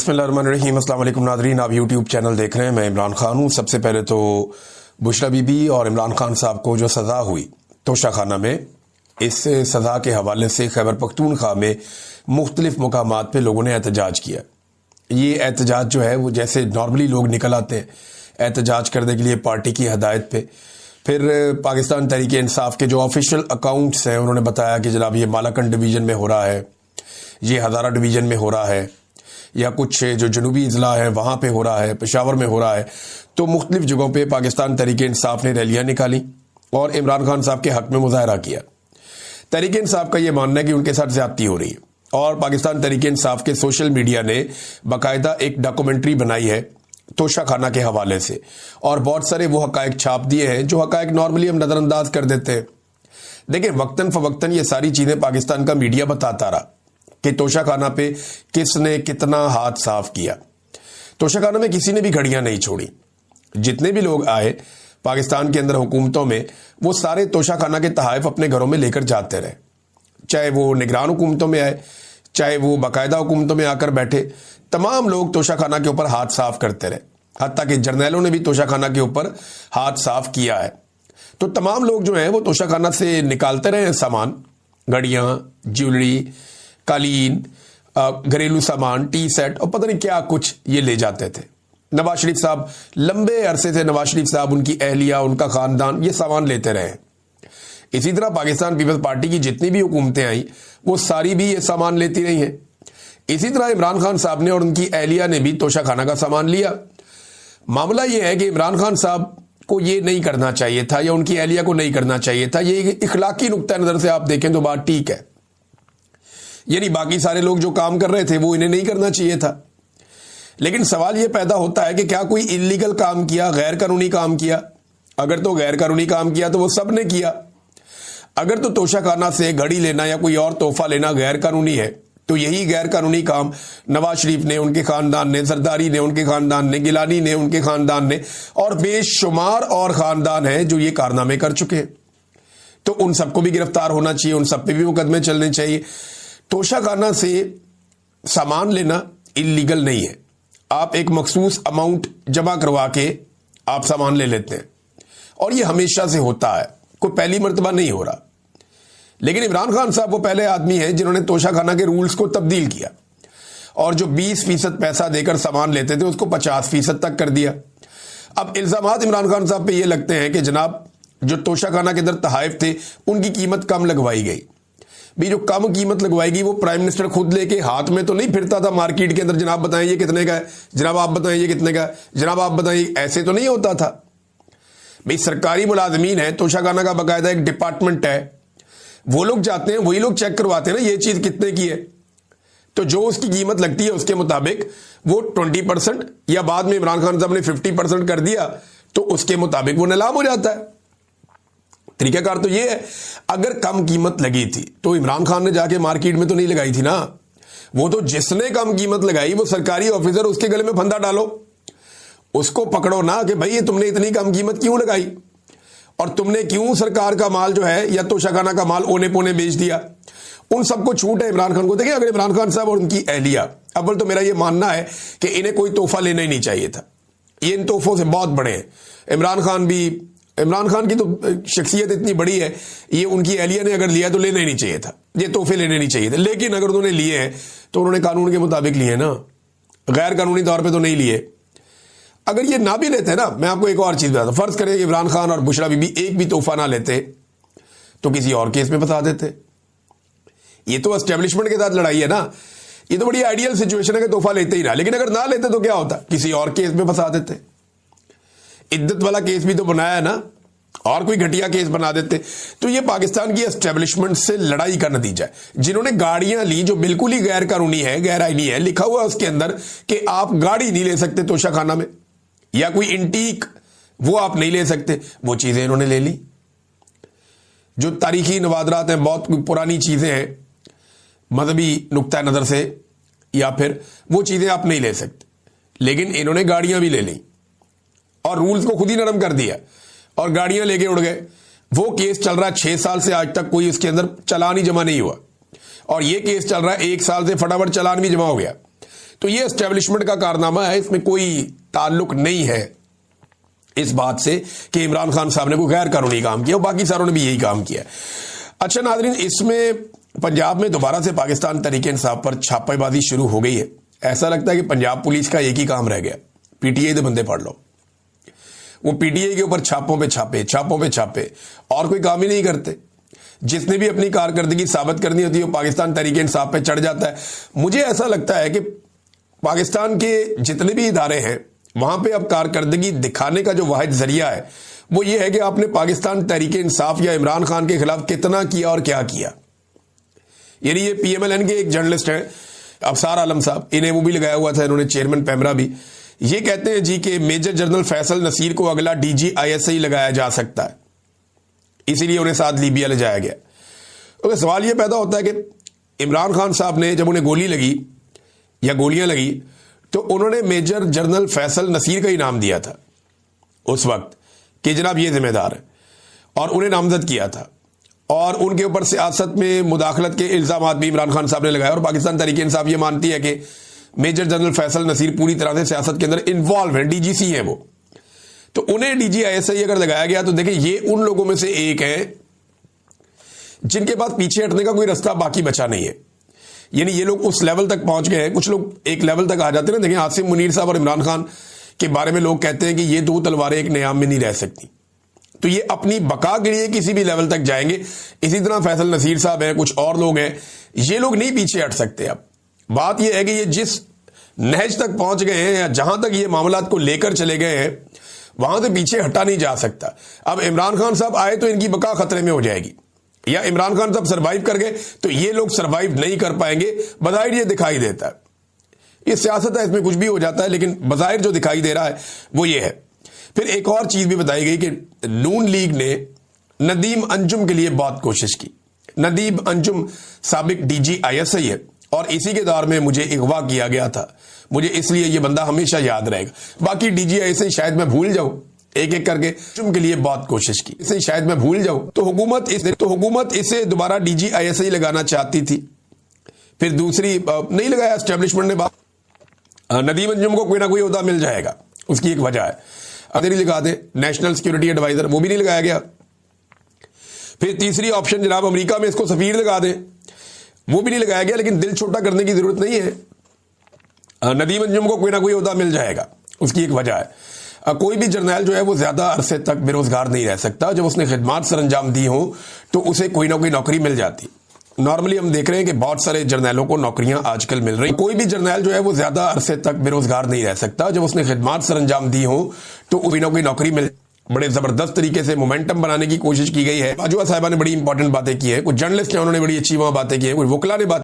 बिस्मिल्लाहिर्रहमानिर्रहीम। अस्सलाम वालेकुम नाज़रीन, आप यूट्यूब चैनल देख रहे हैं। मैं इमरान खान हूँ। सबसे पहले तो बुशरा बीबी और इमरान खान साहब को जो सज़ा हुई तोशाखाना में, इस सज़ा के हवाले से खैबर पख्तूनख्वा में मुख्तलिफ मुकामात पे लोगों ने एहतजाज किया। ये एहतजाज जो है वो जैसे नॉर्मली लोग निकल आते हैं एहतजाज करने के लिए पार्टी की हदायत पे, फिर पाकिस्तान तहरीक इंसाफ के जो ऑफिशियल अकाउंट्स हैं उन्होंने बताया कि जनाब ये मालाकंड डिवीज़न में हो रहा है, ये हज़ारा डिवीज़न में हो रहा है, या कुछ जो जनूबी अजला है वहाँ पे हो रहा है, पेशावर में हो रहा है। तो मुख्तलिफ जगहों पे पाकिस्तान तहरीक इंसाफ ने रैलियाँ निकाली और इमरान खान साहब के हक में मुजाहरा किया। तहरीक इंसाफ का ये मानना है कि उनके साथ ज्यादती हो रही है और पाकिस्तान तहरीक इंसाफ के सोशल मीडिया ने बाकायदा एक डॉक्यूमेंट्री बनाई है तोशाखाना के हवाले से और बहुत सारे वो हकायक छाप दिए हैं जो हकायक नॉर्मली हम नज़रअंदाज कर देते हैं। देखिए, वक्तन फवक्तन ये सारी चीज़ें पाकिस्तान का मीडिया बताता रहा कि तोशाखाना पे किसने कितना हाथ साफ किया। तोशाखाना में किसी ने भी घड़ियां नहीं छोड़ी। जितने भी लोग आए पाकिस्तान के अंदर हुकूमतों में, वो सारे तोशाखाना के तहाइफ अपने घरों में लेकर जाते रहे, चाहे वो निगरान हुकूमतों में आए, चाहे वो बाकायदा हुकूमतों में आकर बैठे। तमाम लोग तोशाखाना के ऊपर हाथ साफ करते रहे, हत्ता कि जर्नैलों ने भी तोशाखाना के ऊपर हाथ साफ किया है। तो तमाम लोग जो हैं वो तोशाखाना से निकालते रहे सामान, घड़ियां, ज्वेलरी, कालीन, घरेलू सामान, टी सेट और पता नहीं क्या कुछ ये ले जाते थे। नवाज शरीफ साहब लंबे अरसे से, नवाज शरीफ साहब, उनकी अहलिया, उनका खानदान ये सामान लेते रहे। इसी तरह पाकिस्तान पीपल्स पार्टी की जितनी भी हुकूमतें आई वो सारी भी ये सामान लेती रही हैं। इसी तरह इमरान खान साहब ने और उनकी अहलिया ने भी तोशाखाना का सामान लिया। मामला ये है कि इमरान खान साहब को ये नहीं करना चाहिए था या उनकी अहलिया को नहीं करना चाहिए था। ये इखलाकी नुक्ता नजर से आप देखें तो बात ठीक है, यानी बाकी सारे लोग जो काम कर रहे थे वो इन्हें नहीं करना चाहिए था। लेकिन सवाल यह पैदा होता है कि क्या कोई इल्लीगल काम किया, गैर कानूनी काम किया? अगर तो गैर कानूनी काम किया तो वो सब ने किया। अगर तो तोशाखाना से घड़ी लेना या कोई और तोहफा लेना गैर कानूनी है तो यही गैर कानूनी काम नवाज शरीफ ने, उनके खानदान ने, जरदारी ने, उनके खानदान ने, गिलानी ने, उनके खानदान ने और बेशुमार और खानदान है जो ये कारनामे कर चुके हैं। तो उन सबको भी गिरफ्तार होना चाहिए, उन सब पे भी मुकदमे चलने चाहिए। तोशाखाना से सामान लेना इल्लीगल नहीं है। आप एक मखसूस अमाउंट जमा करवा के आप सामान ले लेते हैं और ये हमेशा से होता है, कोई पहली मर्तबा नहीं हो रहा। लेकिन इमरान खान साहब वो पहले आदमी हैं जिन्होंने तोशाखाना के रूल्स को तब्दील किया और जो 20% पैसा देकर सामान लेते थे उसको 50% तक कर दिया। अब इल्जामात इमरान खान साहब पे ये लगते हैं कि जनाब जो तोशाखाना के अंदर तहाइफ थे उनकी कीमत कम लगवाई गई। भी जो कम कीमत लगवाएगी वो प्राइम मिनिस्टर खुद लेके हाथ में तो नहीं फिरता था मार्केट के अंदर, जनाब बताएं ये कितने का है, जनाब आप बताएं ये कितने का है, जनाब आप बताएं, ऐसे तो नहीं होता था। भाई सरकारी मुलाजमीन है, तोशाखाना का बाकायदा एक डिपार्टमेंट है, वो लोग जाते हैं, वही लोग चेक करवाते हैं ना ये चीज कितने की है। तो जो उसकी कीमत लगती है उसके मुताबिक वो 20% या बाद में इमरान खान साहब ने 50% कर दिया तो उसके मुताबिक वो नीलाम हो जाता है। तरीकाकार तो ये है। अगर कम कीमत लगी थी तो इमरान खान ने जाके मार्केट में तो नहीं लगाई थी ना, वो तो जिसने कम कीमत लगाई वो सरकारी ऑफिसर, उसके गले में फंदा डालो, उसको पकड़ो ना कि भाई ये तुमने इतनी कम कीमत क्यों लगाई और तुमने क्यों सरकार का माल जो है या तोशाखाना का माल ओने पोने बेच दिया। उन सबको छूट है इमरान खान को। देखिए, अगर इमरान खान साहब और उनकी अहलिया, अव्वल तो मेरा ये मानना है कि इन्हें कोई तोहफा लेना ही नहीं चाहिए था, ये इन तोहफों से बहुत बड़े हैं। इमरान खान की तो शख्सियत इतनी बड़ी है, ये उनकी अहलिया ने अगर लिया तो लेना ही नहीं चाहिए था, ये तोहफे लेने नहीं चाहिए थे। लेकिन अगर उन्होंने लिए हैं तो उन्होंने कानून के मुताबिक लिए ना, गैर कानूनी तौर पे तो नहीं लिए। अगर ये ना भी लेते ना, मैं आपको एक और चीज बताता हूं, फर्ज करें कि इमरान खान और बुशरा बीबी एक भी तोहफा ना लेते तो किसी और केस में फंसा देते। ये तो एस्टेब्लिशमेंट के साथ लड़ाई है ना, ये तो बड़ी आइडियल सिचुएशन है कि तोहफा लेते ही ना। लेकिन अगर ना लेते तो क्या होता, किसी और केस में फंसा देते। इद्दत वाला केस भी तो बनाया है ना, और कोई घटिया केस बना देते। तो ये पाकिस्तान की एस्टेब्लिशमेंट से लड़ाई का नतीजा है। जिन्होंने गाड़ियां ली जो बिल्कुल ही गैर कानूनी है, गैर आईनी है, लिखा हुआ उसके अंदर कि आप गाड़ी नहीं ले सकते तोशाखाना में, या कोई इंटीक वो आप नहीं ले सकते, वो चीजें इन्होंने ले ली। जो तारीखी नवादरात हैं, बहुत पुरानी चीजें हैं मजहबी नुक्ता नजर से, या फिर वो चीजें आप नहीं ले सकते, लेकिन इन्होंने गाड़ियां भी ले ली और रूल्स को खुद ही नरम कर दिया और गाड़ियां लेके उड़ गए। वो केस चल रहा है 6 साल से, आज तक कोई उसके अंदर चालान ही जमा नहीं हुआ, और ये केस चल रहा है 1 साल से फटाफट चालान भी जमा हो गया। तो ये एस्टेब्लिशमेंट का कारनामा है, इसमें कोई ताल्लुक नहीं है इस बात से कि इमरान खान साहब ने कोई गैर कानूनी काम किया, और बाकी सारों ने भी यही काम किया। अच्छा नाज़रीन, इसमें पंजाब में दोबारा से पाकिस्तान तहरीक इंसाफ पर छापेबाजी शुरू हो गई है। ऐसा लगता है कि पंजाब पुलिस का एक ही काम रह गया, पीटीआई के बंदे पढ़ लो। वो पीटीआई के ऊपर छापों पे छापे और कोई काम ही नहीं करते। जिसने भी अपनी कारकर्दगी साबित करनी होती है वो पाकिस्तान तहरीक इंसाफ पे चढ़ जाता है। मुझे ऐसा लगता है कि पाकिस्तान के जितने भी इदारे हैं वहां पे अब कारकर्दगी दिखाने का जो वाहिद जरिया है वो ये है कि आपने पाकिस्तान तहरीक इंसाफ या इमरान खान के खिलाफ कितना किया और क्या किया। यानी ये PMLN के एक जर्नलिस्ट हैं अफसार आलम साहब, इन्हें वो भी लगाया हुआ था इन्होंने, चेयरमैन पैमरा भी, ये कहते हैं जी कि मेजर जनरल फैसल नसीर को अगला DG ISI लगाया जा सकता है, इसीलिए उन्हें साथ लीबिया ले जाया गया। तो सवाल ये पैदा होता है कि इमरान खान साहब ने जब उन्हें गोली लगी या गोलियां लगी तो उन्होंने मेजर जनरल फैसल नसीर का ही नाम दिया था उस वक्त कि जनाब ये जिम्मेदार है, और उन्हें नामजद किया था, और उनके ऊपर सियासत में मुदाखलत के इल्जाम भी इमरान खान साहब ने लगाए। और पाकिस्तान तहरीक इंसाफ ये मानती है कि मेजर जनरल फैसल नसीर पूरी तरह से सियासत के अंदर इन्वॉल्व है, DGC है वो, तो उन्हें DG ISI अगर लगाया गया तो देखिए ये उन लोगों में से एक है जिनके पास पीछे हटने का कोई रास्ता बाकी बचा नहीं है। यानी ये लोग उस लेवल तक पहुंच गए हैं। कुछ लोग एक लेवल तक आ जाते हैं ना, देखिए आसिम मुनीर साहब और इमरान खान के बारे में लोग कहते हैं कि ये दो तलवारें एक नियाम में नहीं रह सकती, तो ये अपनी बका के लिए किसी भी लेवल तक जाएंगे। इसी तरह फैसल नसीर साहब हैं, कुछ और लोग हैं, ये लोग नहीं पीछे हट सकते। अब बात यह है कि ये जिस नहज तक पहुंच गए हैं या जहां तक ये मामलात को लेकर चले गए हैं वहां से पीछे हटा नहीं जा सकता। अब इमरान खान साहब आए तो इनकी बका खतरे में हो जाएगी, या इमरान खान साहब सरवाइव कर गए तो ये लोग सरवाइव नहीं कर पाएंगे। बज़ाहिर ये दिखाई देता है, ये सियासत है, इसमें कुछ भी हो जाता है, लेकिन बज़ाहिर जो दिखाई दे रहा है वो ये है। फिर एक और चीज भी बताई गई कि नून लीग ने नदीम अंजुम के लिए बहुत कोशिश की। नदीम अंजुम साबिक DG ISI है और इसी के दौर में मुझे अगवा किया गया था, मुझे इसलिए ये बंदा हमेशा याद रहेगा। बाकी DG ISI शायद मैं भूल जाऊं, एक एक करके अंजुम के लिए बहुत कोशिश की, इसे शायद मैं भूल जाऊं। तो हुकूमत इसे दोबारा DG ISI लगाना चाहती थी, फिर दूसरी नहीं लगाया एस्टेब्लिशमेंट ने बात। नदीम अंजुम को कोई ना कोई ओहदा मिल जाएगा, उसकी एक वजह है, अगर लगा दे नेशनल सिक्योरिटी एडवाइजर, वो भी नहीं लगाया गया। फिर तीसरी ऑप्शन जनाब अमेरिका में इसको सफीर लगा दे, वो भी नहीं लगाया गया, लेकिन दिल छोटा करने की जरूरत नहीं है। नदीम अंजुम को कोई ना कोई ओहदा मिल जाएगा, उसकी एक वजह है। कोई भी जर्नैल जो है वो ज्यादा अरसे तक बेरोजगार नहीं रह सकता, जब उसने खिदमात सर अंजाम दी हो तो उसे कोई ना कोई नौकरी मिल जाती। नॉर्मली हम देख रहे हैं कि बहुत सारे जर्नैलों को नौकरियां आजकल मिल रही। कोई भी जर्नैल जो है वो ज्यादा अरसे तक बेरोजगार नहीं रह सकता, जब उसने खिदमात सर अंजाम दी हो तो कोई ना कोई नौकरी मिल। बड़े जबरदस्त तरीके से मोमेंटम बनाने की कोशिश की गई है। बाजुआ साहिबा ने बड़ी इंपॉर्टेंट बातें की है, कुछ जर्नलिस्ट हैं उन्होंने बड़ी अच्छी वहां बातें की है, कुछ वकला ने बात